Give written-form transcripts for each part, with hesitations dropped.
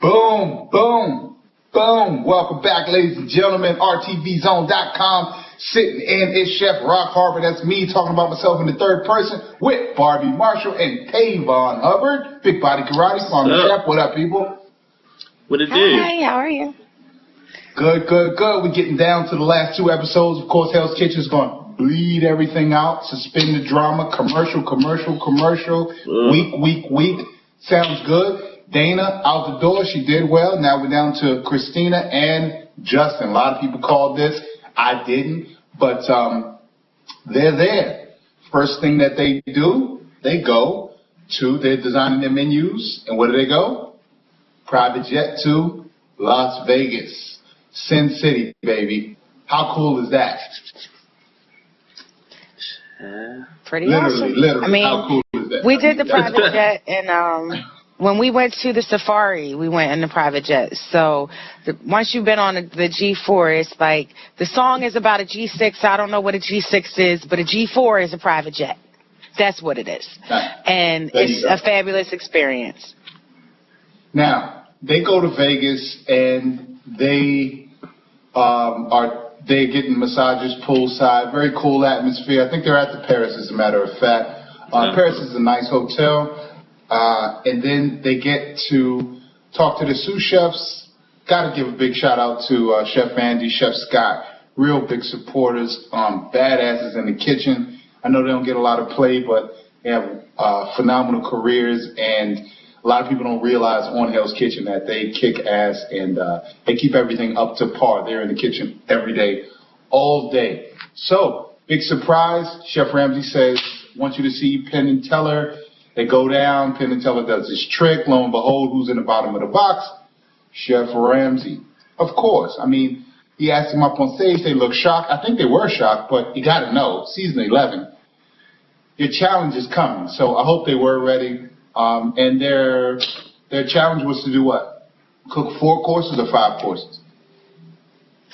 Boom, boom, boom. Welcome back, ladies and gentlemen. RTVZone.com. Sitting in is Chef Rock Harper. That's me talking about myself in the third person with Barbie Marshall and Tavon Hubbard. Big Body Karate, Farmer Chef. What up, people? What it do? Hi, how are you? Good, good, good. We're getting down to the last two episodes. Of course, Hell's Kitchen is going to bleed everything out, suspend the drama, commercial. Week. Sounds good. Dana out the door. She did well. Now we're down to Christina and Justin. A lot of people called this. I didn't, but they're there. First thing that they do, they go to, they're designing their menus, and where do they go? Private jet to Las Vegas. Sin City, baby. How cool is that? Pretty awesome. Literally, I mean, how cool is that? we did the private jet, and when we went to the safari, we went in the private jet. So once you've been on the G4, it's like the song is about a G6. I don't know what a G6 is, but a G4 is a private jet. That's what it is. And it's a fabulous experience. Now, they go to Vegas, and they're getting massages poolside. Very cool atmosphere. I think they're at the Paris, as a matter of fact. Paris is a nice hotel. And then they get to talk to the sous chefs. Got to give a big shout out to Chef Andy, Chef Scott. Real big supporters, badasses in the kitchen. I know they don't get a lot of play, but they have phenomenal careers, and a lot of people don't realize on Hell's Kitchen that they kick ass, and they keep everything up to par. They're in the kitchen every day, all day. So, big surprise. Chef Ramsay says, want you to see Penn and Teller. They go down, Penn and Teller does this trick. Lo and behold, who's in the bottom of the box? Chef Ramsay. Of course. I mean, he asked them up on stage. They look shocked. I think they were shocked, but you got to know, season 11, your challenge is coming. So I hope they were ready. And their challenge was to do what? Cook 4 courses or 5 courses?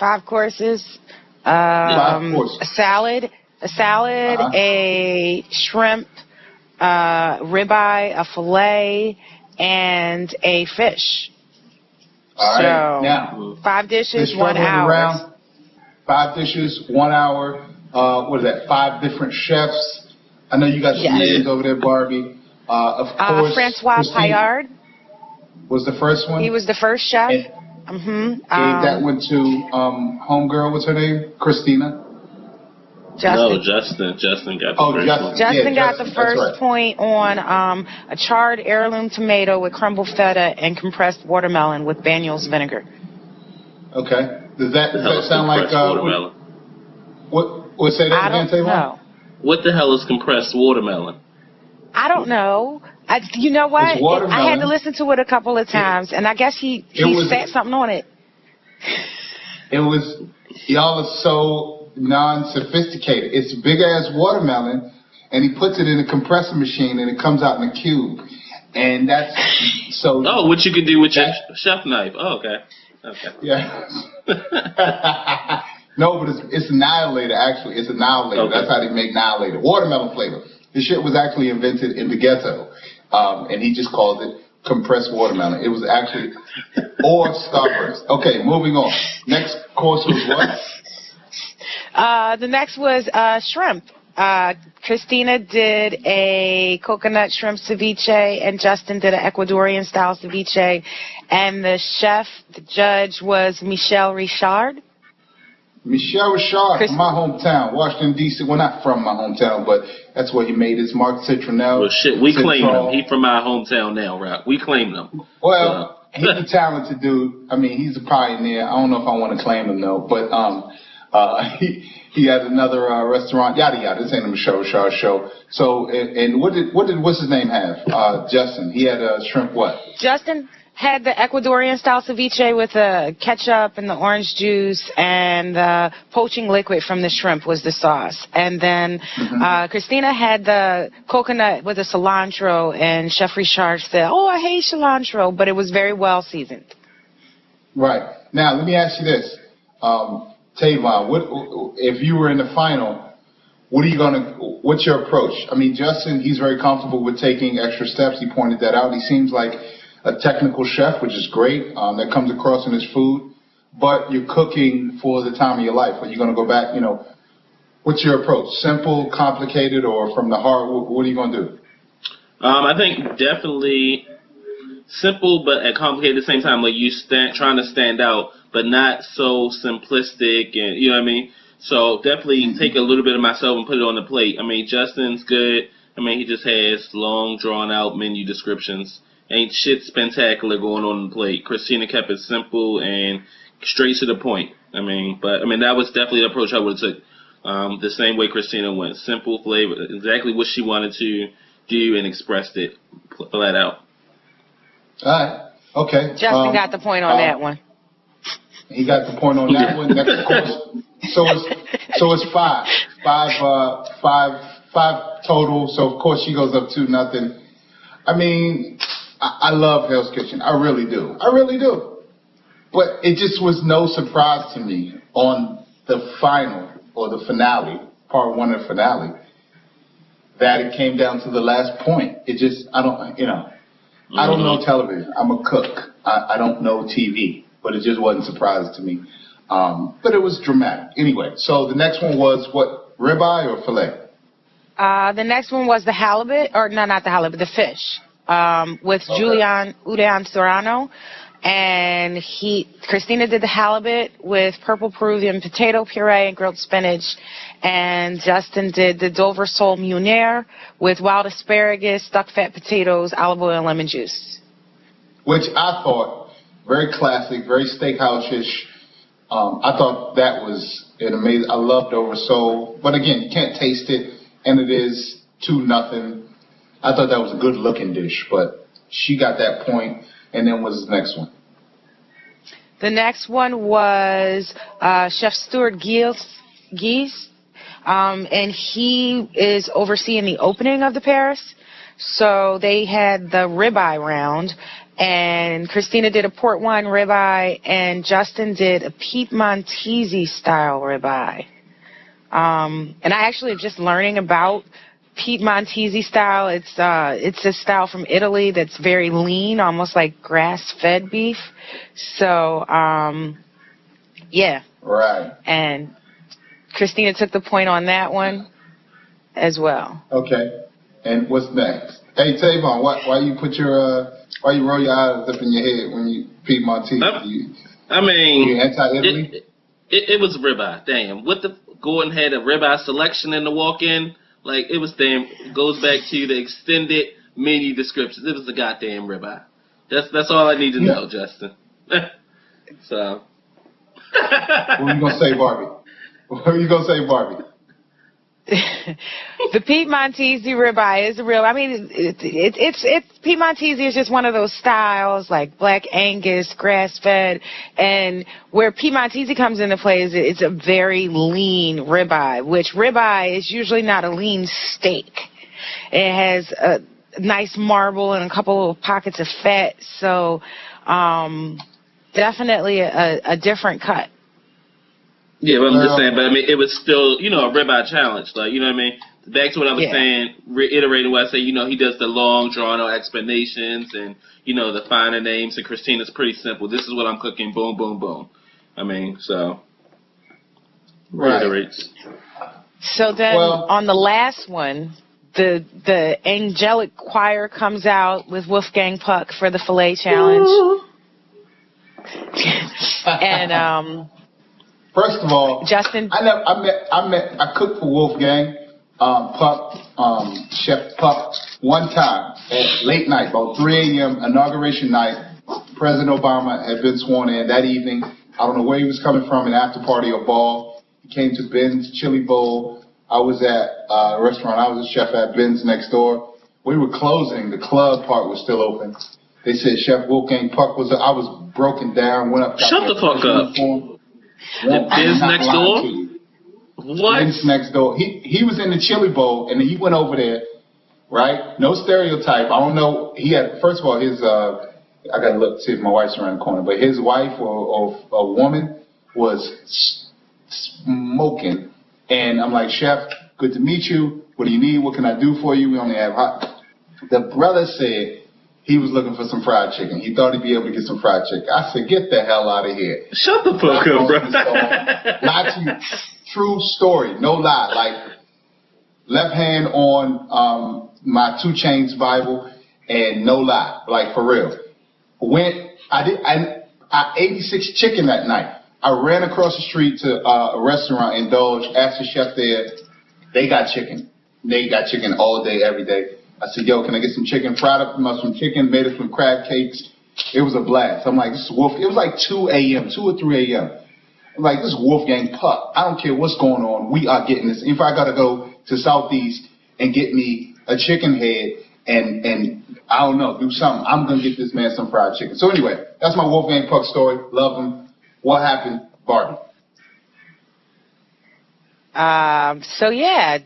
5 courses. 5 courses. A salad, a shrimp, ribeye, a fillet, and a fish. All right. So, now, 5 dishes, 1 hour. 5 dishes, 1 hour. What is that? 5 different chefs. I know you got some names over there, Barbie. Of course, Francois Payard was the first one. He was the first chef. That went to homegirl. What's her name? Christina. Justin. No, Justin got the first one. Justin got the first point on a charred heirloom tomato with crumbled feta and compressed watermelon with Banyuls vinegar. Okay. Does that sound like watermelon? What say that again, Tavon? No. What the hell is compressed watermelon? I don't know. You know what? I had to listen to it a couple of times, and I guess he said something on it. It was, y'all are so non-sophisticated. It's big ass watermelon, and he puts it in a compressor machine, and it comes out in a cube. And that's so. Oh, what you can do with your chef knife. Oh, okay. Yeah. No, but it's annihilator, actually. It's annihilator. Okay. That's how they make annihilator. Watermelon flavor. This shit was actually invented in the ghetto, and he just called it compressed watermelon. It was actually, or Starburst. Okay, moving on. Next course was what? The next was shrimp. Christina did a coconut shrimp ceviche, and Justin did an Ecuadorian style ceviche, and the judge was Michelle Richard. Michelle Richard from my hometown, Washington, D.C. Well, not from my hometown, but that's where he made his Mark Citronelle. Well, shit, we claim him. He from my hometown now, right? We claim him. Well, he's a talented dude. I mean, he's a pioneer. I don't know if I want to claim him, though, but he had another restaurant, yada, yada. This ain't a Michelle Richard show. So, and what's his name have? Justin. He had a shrimp what? Justin had the Ecuadorian style ceviche with the ketchup and the orange juice, and the poaching liquid from the shrimp was the sauce. And then Christina had the coconut with the cilantro, and Chef Richard said, "Oh, I hate cilantro," but it was very well seasoned. Right. Now, let me ask you this. Tavon, if you were in the final, what's your approach? I mean, Justin, he's very comfortable with taking extra steps. He pointed that out. He seems like a technical chef, which is great. That comes across in his food. But you're cooking for the time of your life. Are you going to go back, what's your approach? Simple, complicated, or from the heart? What are you going to do? I think definitely simple, but complicated at the same time. Like you trying to stand out, but not so simplistic, and you know what I mean. So definitely take a little bit of myself and put it on the plate. I mean, Justin's good. I mean, he just has long, drawn-out menu descriptions. Ain't shit spectacular going on the plate. Christina kept it simple and straight to the point. I mean, that was definitely the approach I would have took. The same way Christina went. Simple flavor, exactly what she wanted to do and expressed it flat out. All right. Okay. Justin got the point on that one. He got the point on that one. Next course. So it's five total. So of course she goes up 2-0. I mean, I love Hell's Kitchen. I really do. But it just was no surprise to me on the final or the finale, part one of the finale, that it came down to the last point. It just, I don't know television. I'm a cook. I don't know TV, but it just wasn't a surprise to me. But it was dramatic. Anyway, so the next one was what, ribeye or filet? The next one was the halibut, or no, not the halibut, the fish, with Julian Udon Serrano. And Christina did the halibut with purple Peruvian potato puree and grilled spinach. And Justin did the Dover sole meuniere with wild asparagus, stuck fat potatoes, olive oil, and lemon juice. Which I thought very classic, very steakhouse-ish. I thought that was an amazing. I loved Dover sole, but again, you can't taste it, and it is 2-0. I thought that was a good-looking dish, but she got that point. And then what's the next one? The next one was Chef Stuart Gies, and he is overseeing the opening of the Paris. So they had the ribeye round, and Christina did a port wine ribeye, and Justin did a Piedmontese style ribeye. And I actually am just learning about Piedmontese style. It's a style from Italy that's very lean, almost like grass-fed beef. So, yeah. Right. And Christina took the point on that one as well. Okay. And what's next? Hey, Tavon, why you roll your eyes up in your head when you Piedmontese? You anti-Italy? It was ribeye. Damn. Gordon had a ribeye selection in the walk-in. Like, it was goes back to the extended menu descriptions. It was a goddamn ribeye. That's all I need to know, Justin. So. What are you going to say, Barbie? The Piedmontese ribeye is real. I mean, it's Piedmontese is just one of those styles, like Black Angus, grass-fed, and where Piedmontese comes into play is it's a very lean ribeye, which ribeye is usually not a lean steak. It has a nice marble and a couple of pockets of fat, so definitely a different cut. Yeah, but I'm just saying, but I mean, it was still, a ribeye challenge. Like, you know what I mean? Back to what I was saying, reiterating what I say, he does the long, drawn-out explanations and, the finer names. And Christina's pretty simple. This is what I'm cooking, boom, boom, boom. I mean, so, reiterates. So then on the last one, the angelic choir comes out with Wolfgang Puck for the filet challenge. And, first of all, Justin, I cooked for Wolfgang Puck, Chef Puck, one time at late night, about 3 a.m. inauguration night. President Obama had been sworn in that evening. I don't know where he was coming from, an after party or ball. He came to Ben's Chili Bowl. I was at a restaurant. I was a chef at Ben's next door. We were closing. The club part was still open. They said Chef Wolfgang Puck was. I was broken down. Went up. Shut the fuck up. Ben's next door? What? Ben's next door. He was in the Chili Bowl, and he went over there, right? No stereotype. I don't know. He had, first of all, his, I got to look to see if my wife's around the corner, but his wife or a woman was smoking. And I'm like, Chef, good to meet you. What do you need? What can I do for you? We only have hot. The brother said he was looking for some fried chicken. He thought he'd be able to get some fried chicken. I said, get the hell out of here. Shut the fuck up, bro. Not you. True story. No lie. Like, left hand on my 2 Chainz Bible, and no lie. Like, for real. I 86 chicken that night. I ran across the street to a restaurant, Indulge, asked the chef there. They got chicken. They got chicken all day, every day. I said, yo, can I get some chicken? Fried up some chicken, made up some crab cakes. It was a blast. I'm like, this is Wolf. It was like 2 a.m., 2 or 3 a.m. I'm like, this is Wolfgang Puck. I don't care what's going on. We are getting this. If I got to go to Southeast and get me a chicken head and I don't know, do something, I'm going to get this man some fried chicken. So anyway, that's my Wolfgang Puck story. Love him. What happened, Barbie? So yeah,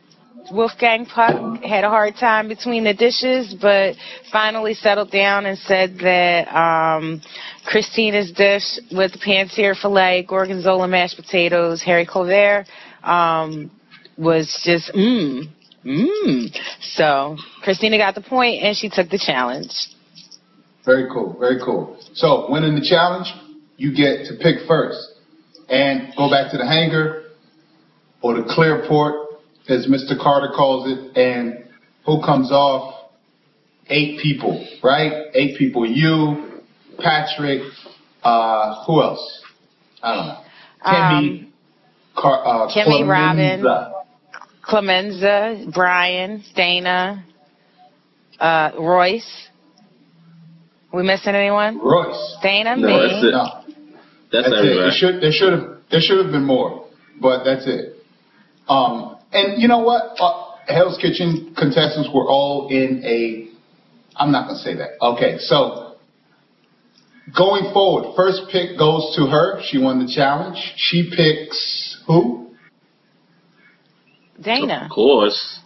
Wolfgang Puck had a hard time between the dishes, but finally settled down and said that Christina's dish with the pansir filet, gorgonzola mashed potatoes, haricot vert, was just So Christina got the point, and she took the challenge. Very cool, very cool. So winning the challenge, you get to pick first. And go back to the hanger or the clear port, as Mr. Carter calls it, and who comes off? 8 people, right? 8 people. You, Patrick, who else? I don't know. Kimmy, Robin, Clemenza, Brian, Dana, Royce. We missing anyone? Royce. Dana, no, me. That's it. No. That's everybody. There should have been more, but that's it. And you know what? Hell's Kitchen contestants were all in a. I'm not gonna say that. Okay, so going forward, first pick goes to her. She won the challenge. She picks who? Dana. Of course.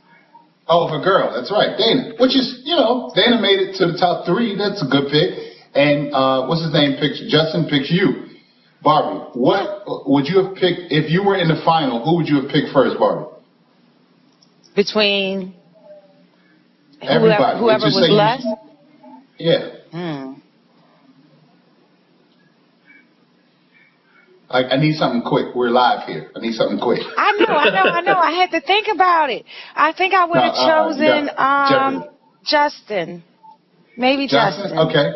Oh, her girl. That's right, Dana. Which is, Dana made it to the top 3. That's a good pick. And what's his name? Justin picks you. Barbie, what would you have picked if you were in the final? Who would you have picked first, Barbie? Between everybody. Whoever was left? Yeah. I need something quick. We're live here. I need something quick. I know. I had to think about it. I think I would have chosen Justin. Maybe Justin. Okay.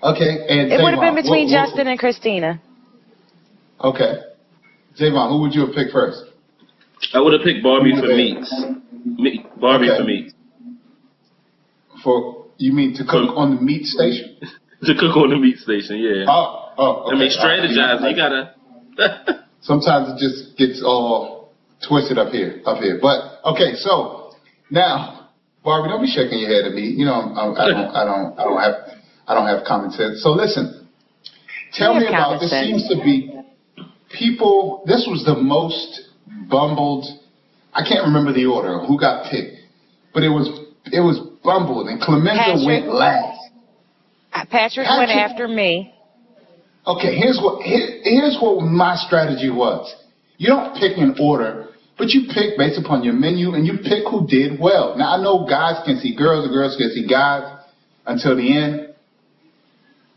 And it would have been between Justin and Christina. Okay. Javon, who would you have picked first? I would have picked Barbie for meats. Barbie for meats. You mean to cook on the meat station? To cook on the meat station, yeah. Oh, okay. I mean, strategize. You gotta. Sometimes it just gets all twisted up here. But okay, so now, Barbie, don't be shaking your head at me. I don't have common sense. So listen, tell me about this. Seems to be people. This was the most bumbled. I can't remember the order of who got picked, but it was bumbled, and Clemenza went last. Patrick went after me. Okay, here's what my strategy was. You don't pick in order, but you pick based upon your menu, and you pick who did well. Now, I know guys can see girls, and girls can see guys until the end,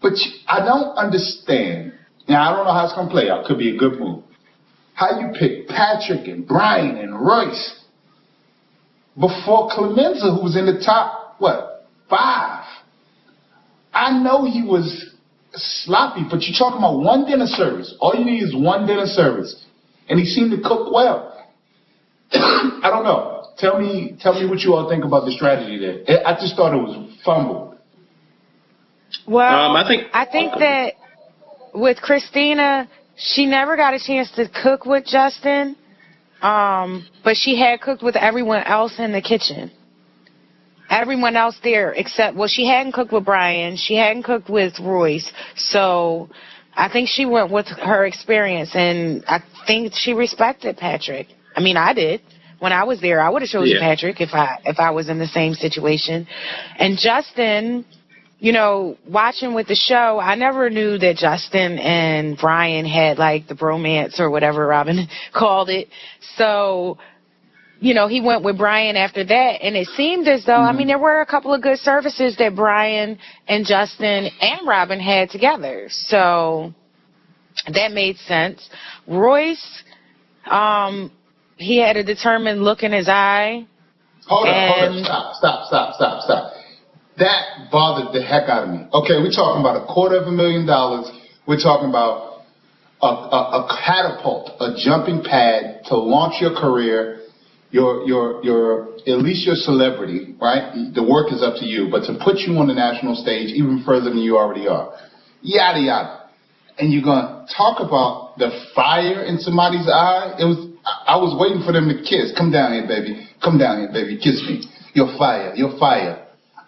but I don't understand. Now, I don't know how it's going to play out. Could be a good move. How you pick Patrick and Brian and Royce before Clemenza, who was in the top, 5? I know he was sloppy, but you're talking about one dinner service. All you need is one dinner service. And he seemed to cook well. I don't know. Tell me what you all think about the strategy there. I just thought it was fumbled. Well, I think that with Christina, she never got a chance to cook with Justin, but she had cooked with everyone else in the kitchen. Everyone else there except, she hadn't cooked with Brian. She hadn't cooked with Royce. So I think she went with her experience, and I think she respected Patrick. I mean, I did. When I was there, I would have chosen Patrick if I was in the same situation. And Justin, watching with the show, I never knew that Justin and Brian had like the bromance or whatever Robin called it. So, he went with Brian after that, and it seemed as though, there were a couple of good services that Brian and Justin and Robin had together. So that made sense. Royce, he had a determined look in his eye. Hold up. Stop. That bothered the heck out of me. Okay, we're talking about $250,000. We're talking about a catapult, a jumping pad to launch your career. Your at least your celebrity, right? The work is up to you, but to put you on the national stage even further than you already are, yada yada. And you're gonna talk about the fire in somebody's eye? I was waiting for them to kiss. Come down here, baby. Come down here, baby. Kiss me. You're fire.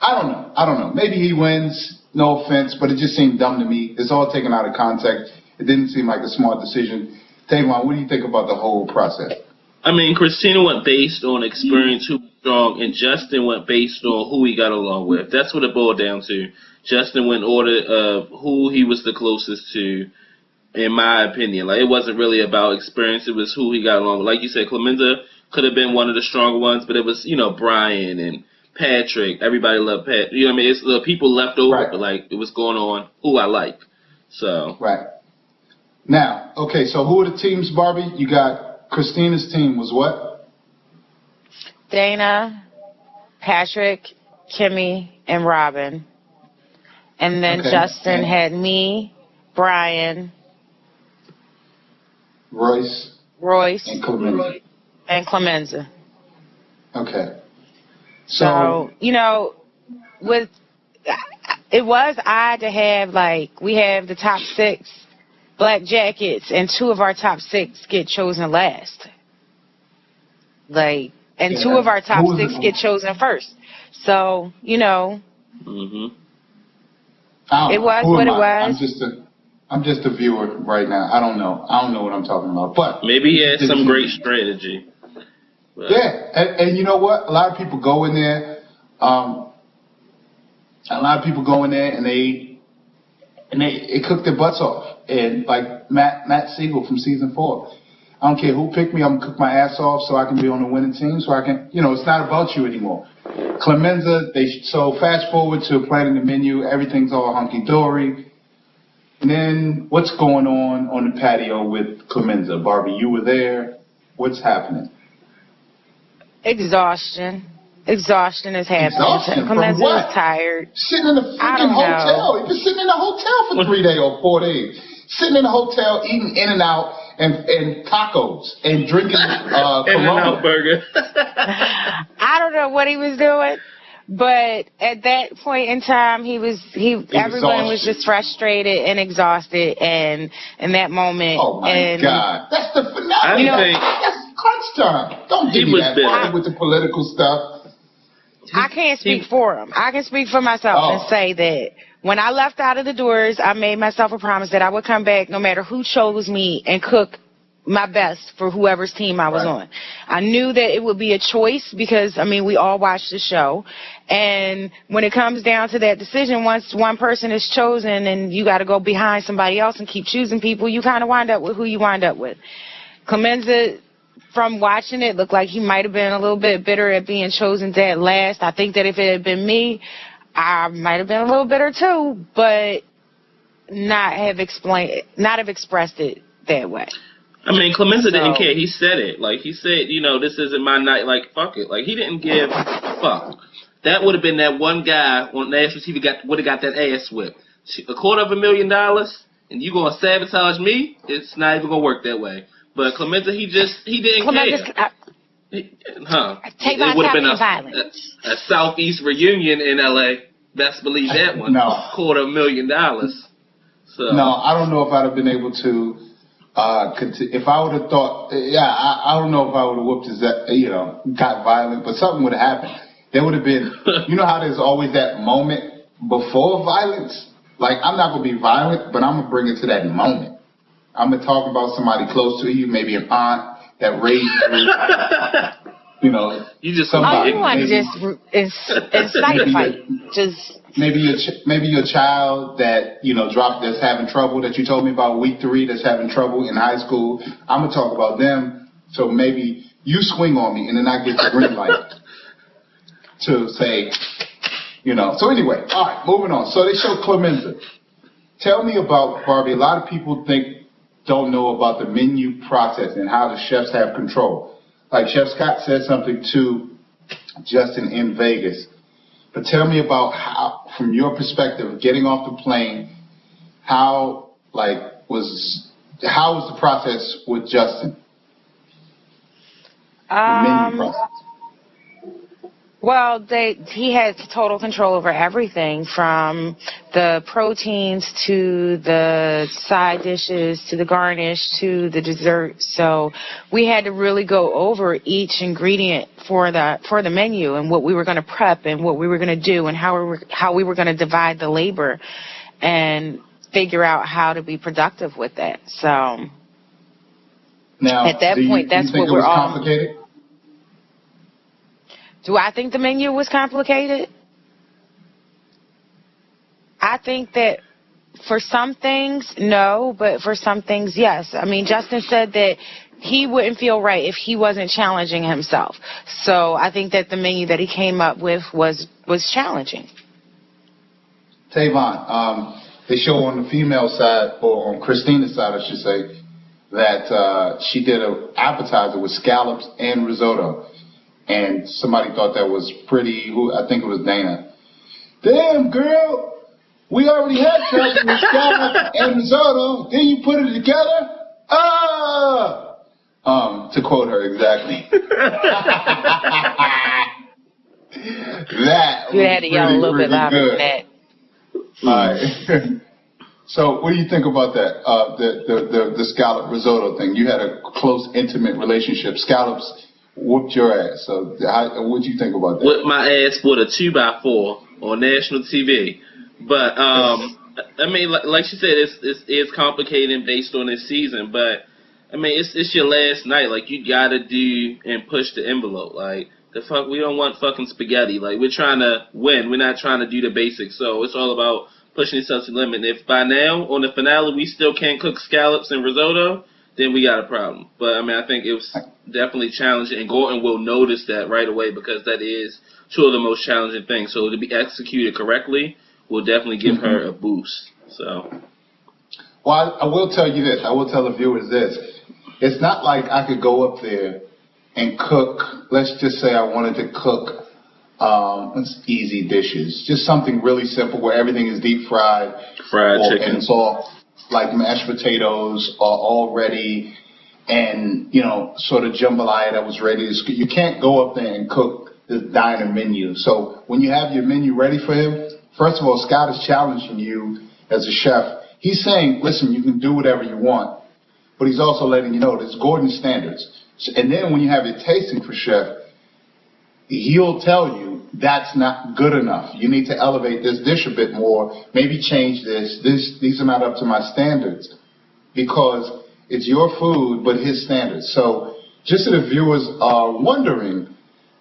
I don't know. Maybe he wins. No offense, but it just seemed dumb to me. It's all taken out of context. It didn't seem like a smart decision. Tavon, what do you think about the whole process? Christina went based on experience, who was strong, and Justin went based on who he got along with. That's what it boiled down to. Justin went in order of who he was the closest to, in my opinion. Like, it wasn't really about experience. It was who he got along with. Like you said, Clemenza could have been one of the stronger ones, but it was, Brian and Patrick. Everybody loved Pat. You know what I mean? It's the people left over, right. But, like, it was going on who I like. So. Right. Now, okay, so who are the teams, Barbie? You got Christina's team was what? Dana, Patrick, Kimmy, and Robin. And then Justin had me, Brian, Royce, and Clemenza. Okay. So it was odd to have, like, we have the top 6 black jackets, and 2 of our top 6 get chosen last. Like, and 2 of our top 6 get chosen first. So, Mm-hmm. It was what it was. I'm just a viewer right now. I don't know what I'm talking about. But maybe he had some great strategy. But. Yeah, and you know what? A lot of people go in there. And they cook their butts off. And like Matt Siegel from season 4. I don't care who picked me. I'm gonna cook my ass off so I can be on the winning team. So I can, it's not about you anymore. Clemenza, so fast forward to planning the menu. Everything's all hunky dory. And then what's going on the patio with Clemenza? Barbie, you were there. What's happening? Exhaustion is happening. Exhaustion Clemenza from what? is tired. Sitting in a freaking hotel. He was sitting in a hotel for 3 days or 4 days. Sitting in a hotel, eating In-N-Out and tacos and drinking In-N-Out burger. I don't know what he was doing, but at that point in time, everyone was just frustrated and exhausted, and in that moment. Oh my God, that's the finale. That's crunch time. Don't give me that with the political stuff. I can't speak for him. I can speak for myself and say that when I left out of the doors, I made myself a promise that I would come back no matter who chose me and cook my best for whoever's team I was on. I knew that it would be a choice because, we all watched the show. And when it comes down to that decision, once one person is chosen and you got to go behind somebody else and keep choosing people, you kind of wind up with who you wind up with. Clemenza, from watching it, looked like he might have been a little bit bitter at being chosen dead last. I think that if it had been me, I might have been a little bitter too, but not have expressed it that way. Clemenza didn't care. He said it. Like, he said, this isn't my night. Like, fuck it. Like, he didn't give a fuck. That would have been that one guy on national TV would have got that ass whipped. $250,000, and you gonna sabotage me? It's not even gonna work that way. But Clemenza, he didn't care. It would have been a Southeast reunion in LA. Best believe that one. No. $250,000. So. No, I don't know if I'd have been able to. If I would have thought, I don't know if I would have whooped his, got violent, but something would have happened. There would have been, how there's always that moment before violence? Like, I'm not going to be violent, but I'm going to bring it to that moment. I'm going to talk about somebody close to you, maybe an aunt that raised you. You just somebody. You want to just incite a fight. Maybe your child that that's having trouble that you told me about week 3 that's having trouble in high school. I'm gonna talk about them. So maybe you swing on me, and then I get the green light to say, So anyway, all right, moving on. So they show Clemenza. Tell me about, Barbie, a lot of people don't know about the menu process and how the chefs have control. Like Chef Scott said something to Justin in Vegas. But tell me about how, from your perspective, getting off the plane, how was the process with Justin? The menu process. Well, he had total control over everything, from the proteins to the side dishes to the garnish to the dessert. So we had to really go over each ingredient for the menu and what we were going to prep and what we were going to do and how we were going to divide the labor and figure out how to be productive with that. So now, at that point, that's what we're all. Complicated? Do I think the menu was complicated? I think that for some things, no, but for some things, yes. I mean, Justin said that he wouldn't feel right if he wasn't challenging himself. So I think that the menu that he came up with was challenging. Tavon, they show on the female side, or on Christina's side, I should say, that she did an appetizer with scallops and risotto. And somebody thought that was pretty, I think it was Dana. Damn, girl, we already had chocolate with scallops and risotto. Then you put it together? To quote her exactly. That you had to yell a little bit louder than that. All right. So what do you think about that? The scallop risotto thing. You had a close, intimate relationship. Scallops whooped your ass. So what do you think about that? Whipped my ass with a 2x4 on national TV. But I mean, like she said, it's complicated based on this season. But I mean, it's your last night. Like, you gotta do and push the envelope. Like, the fuck, we don't want fucking spaghetti. Like, we're trying to win. We're not trying to do the basics. So it's all about pushing yourself to the limit. And if by now on the finale we still can't cook scallops and risotto, then we got a problem. But I mean, I think it was definitely challenging, and Gordon will notice that right away, because that is two of the most challenging things. So to be executed correctly will definitely give her a boost. So, well, I will tell you this. I will tell the viewers this. It's not like I could go up there and cook. Let's just say I wanted to cook easy dishes, just something really simple where everything is deep fried, chicken, and it's all like mashed potatoes are all ready, and sort of jambalaya that was ready. You can't go up there and cook this diner menu. So when you have your menu ready for him, first of all, Scott is challenging you as a chef. He's saying, listen, you can do whatever you want, but he's also letting you know there's Gordon's standards. And then when you have your tasting for Chef, he'll tell you that's not good enough. You need to elevate this dish a bit more. Maybe change this. These are not up to my standards, because it's your food, but his standards. So just so the viewers are wondering,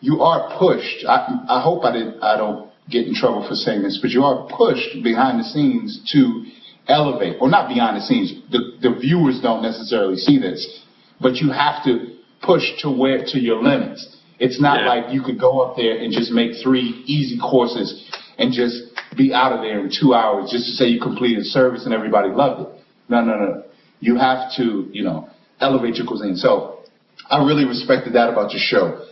you are pushed. I hope I don't get in trouble for saying this, but you are pushed behind the scenes to elevate, or not behind the scenes. The viewers don't necessarily see this, but you have to push to your limits. It's not like you could go up there and just make 3 easy courses and just be out of there in 2 hours just to say you completed service and everybody loved it. No. You have to, elevate your cuisine. So I really respected that about your show.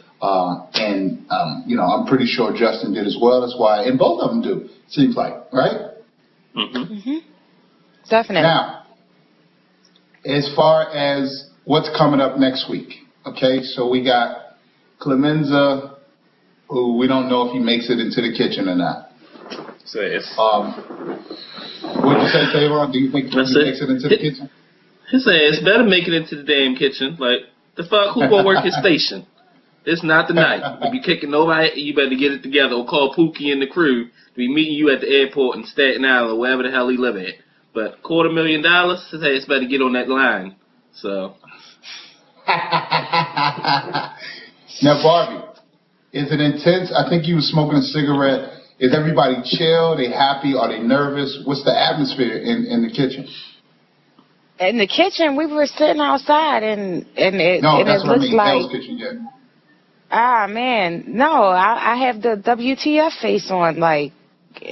And I'm pretty sure Justin did as well. That's why, and both of them do, seems like, right? Definitely. Now, as far as what's coming up next week, okay, so we got Clemenza, who we don't know if he makes it into the kitchen or not. What'd you say, Tavon? Do you think he makes it into the kitchen? His ass better make it into the damn kitchen. Like, the fuck, who gonna work his station? It's not the night. If you kicking nobody, you better get it together, or call Pookie and the crew to be meeting you at the airport in Staten Island or wherever the hell he live at. But $250,000, his ass better get on that line. So. Now, Barbie, is it intense? I think you were smoking a cigarette. Is everybody chill? They happy? Are they nervous? What's the atmosphere in the kitchen? In the kitchen, we were sitting outside, and it looks like Hell's Kitchen, yeah. Ah man, no, I have the WTF face on. Like,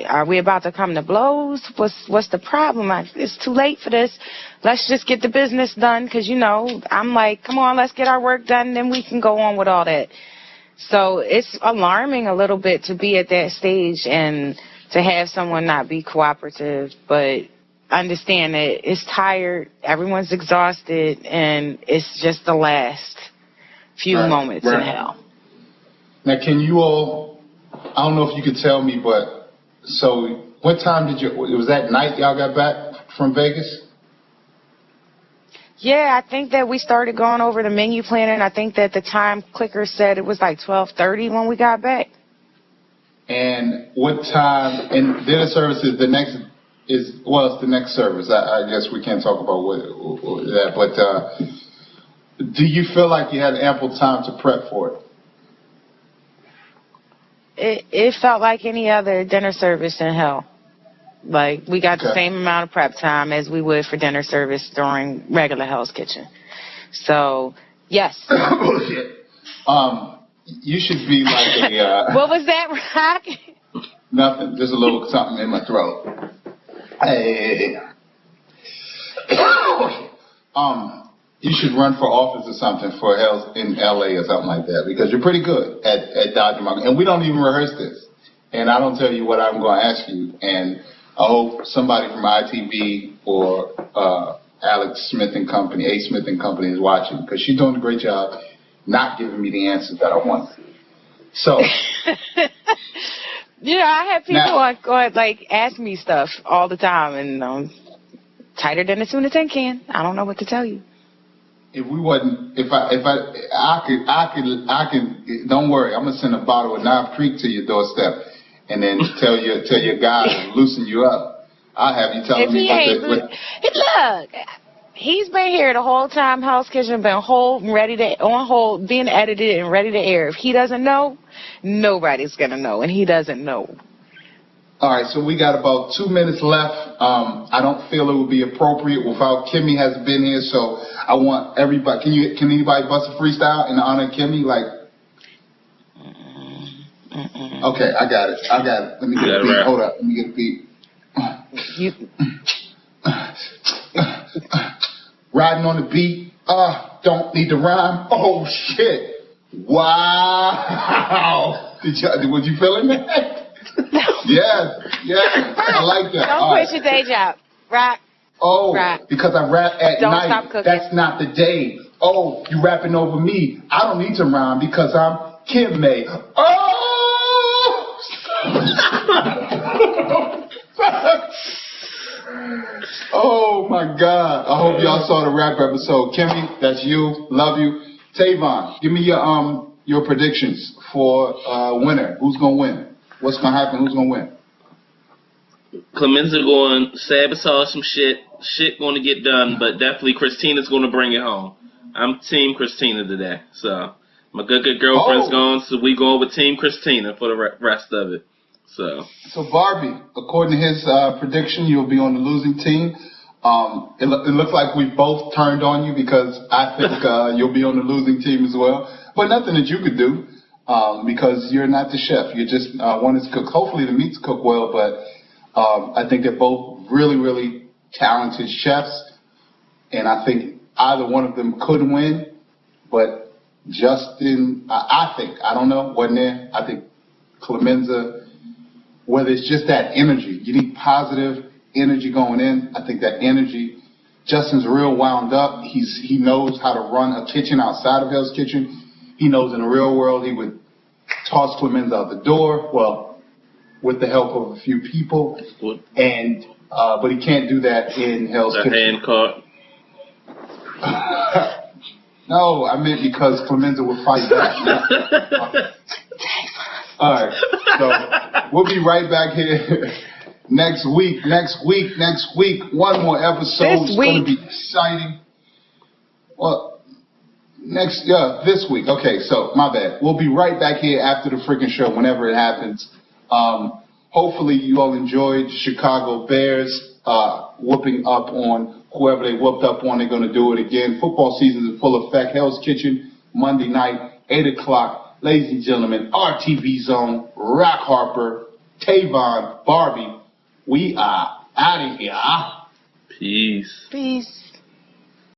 are we about to come to blows? What's the problem? It's too late for this. Let's just get the business done, because I'm like, come on, let's get our work done, then we can go on with all that. So it's alarming a little bit to be at that stage and to have someone not be cooperative, but understand that it's tired, everyone's exhausted, and it's just the last few moments in hell. Now, can you all, I don't know if you could tell me, but, so what time it was that night y'all got back from Vegas? Yeah, I think that we started going over the menu planning. I think that the time clicker said it was like 12:30 when we got back. And what time, and dinner service is it's the next service. I guess we can't talk about that, but do you feel like you had ample time to prep for it? It felt like any other dinner service in hell. Like, we got the same amount of prep time as we would for dinner service during regular Hell's Kitchen. So, yes. Bullshit. You should be like a... What was that, Rock? Nothing. Just a little something in my throat. Hey. You should run for office or something for Hell's in LA or something like that, because you're pretty good at dodging my... And we don't even rehearse this. And I don't tell you what I'm going to ask you. And I hope somebody from ITV or Alex Smith and Company, A. Smith and Company is watching, because she's doing a great job not giving me the answers that I want. So... I have people going like ask me stuff all the time, and tighter than a tuna tin can. I don't know what to tell you. If we wasn't, I could. Don't worry, I'm gonna send a bottle of Knob Creek to your doorstep, and then tell your guy to loosen you up. I'll have you telling me look, he's been here the whole time. Hell's Kitchen been on hold, being edited and ready to air. If he doesn't know, nobody's gonna know, and he doesn't know. All right, so we got about 2 minutes left. I don't feel it would be appropriate without Kimmy has been here, so I want everybody. Can anybody bust a freestyle in honor of Kimmy? Like, okay, I got it. Let me get a beat. Hold up, let me get a beat. Riding on the beat. Don't need to rhyme. Oh shit! Wow. Was you feeling that? Yes, I like that. Don't quit your day job. Rock. Oh, Rock. Because I rap at Don't night. Stop cooking. That's not the day. Oh, you rapping over me. I don't need to rhyme because I'm Kim May. Oh! Oh my God. I hope y'all saw the rap episode. Kimmy, that's you. Love you. Tavon, give me your predictions for winner. Who's gonna win? What's gonna happen? Who's gonna win? Clemenza going sabotage some shit. Shit going to get done, but definitely Christina's going to bring it home. I'm Team Christina today. So my good girlfriend's gone, so we going with Team Christina for the rest of it. So Barbie, according to his prediction, you'll be on the losing team. It looks like we both turned on you, because I think you'll be on the losing team as well. But nothing that you could do, because you're not the chef. You just wanted to cook. Hopefully the meats cook well, but I think they're both really, really talented chefs. And I think either one of them could win. But Justin, I don't know, wasn't there? I think Clemenza, whether it's just that energy, you need positive energy going in. I think that energy, Justin's real wound up. He knows how to run a kitchen outside of Hell's Kitchen. He knows in the real world he would toss Clemenza out the door, well, with the help of a few people. And but he can't do that in Hell's Kitchen. Hand caught. No, I meant because Clemenza would fight back. All right, so we'll be right back here next week. One more episode. It's going to be exciting. Well, this week. Okay, so my bad. We'll be right back here after the freaking show, whenever it happens. Hopefully you all enjoyed Chicago Bears whooping up on Whoever they whooped up on, they're going to do it again. Football season is in full effect. Hell's Kitchen, Monday night, 8 o'clock. Ladies and gentlemen, RTV Zone, Rock Harper, Tavon, Barbie. We are out of here. Peace. Peace.